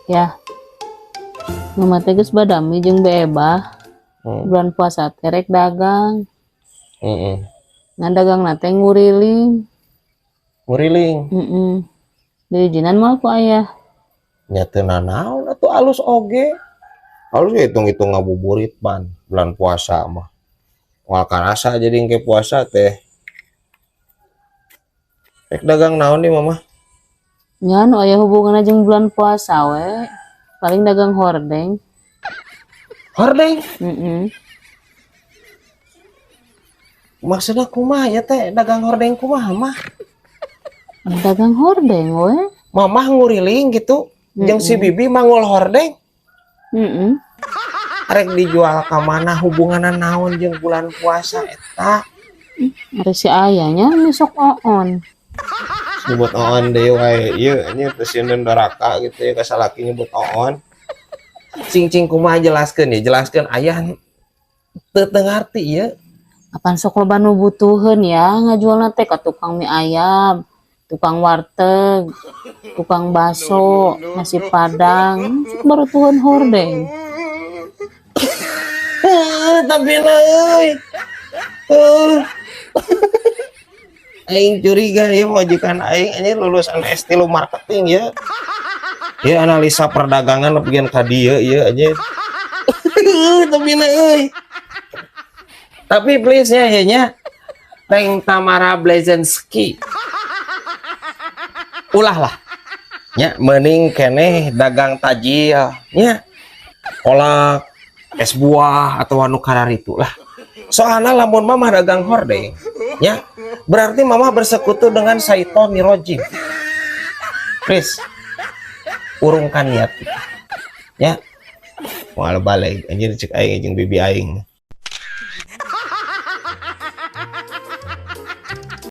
Ya, mama teh geus badami jeung beebah. Bulan puasa teh rek dagang. Nah dagang nate nguriling. Diizinan moal ku ayah. Nya teu nanaon atuh alus oge. Alus hitung-hitung ngabuburit ban bulan puasa mah. Moal karasa jadi engke puasa teh. Rek dagang naon nih mama? Nya nu aya hubunganna jeung bulan puasa we. Paling dagang hordeng. Hordeng? Maksudnya kumaha ya teh dagang hordeng kumaha mah? Dagang hordeng we. Mamah nguriling gitu. Jeung si bibi mangul hordeng. Arek dijual ka mana hubunganna naon jeung bulan puasa eta? Ari si ayahnya misok oon. Nyebut oon deui wae ieu nya teu sieun doraka gitu ya kasalaki nyebut oon. Cing kumaha jelaskeun ya, jelaskeun aya teu ngarti ieu. Apan sok loba nu butuheun ya ngajualna teh ka tukang mie ayam, tukang warteg, tukang baso, nasi padang, baru tuhun hordeng. Tapi euy. Aing curiga ya majikan aing ini lulusan S3 marketing ya. Ya analisa perdagangan bagian ka dieu ieu aja. Tapi euy. Tapi please ya nya Teng Tamara Blazinski. Ulah lah. Nya mending keneh dagang tajil nya. Kolak, es buah atau anu kararitu lah. Soalnya lamun mama dagang hordeng ya berarti mama bersekutu dengan syaiton nirojim. Please urungkan niat kita ya. Moal balik anjir cek aing jeung bibi aing.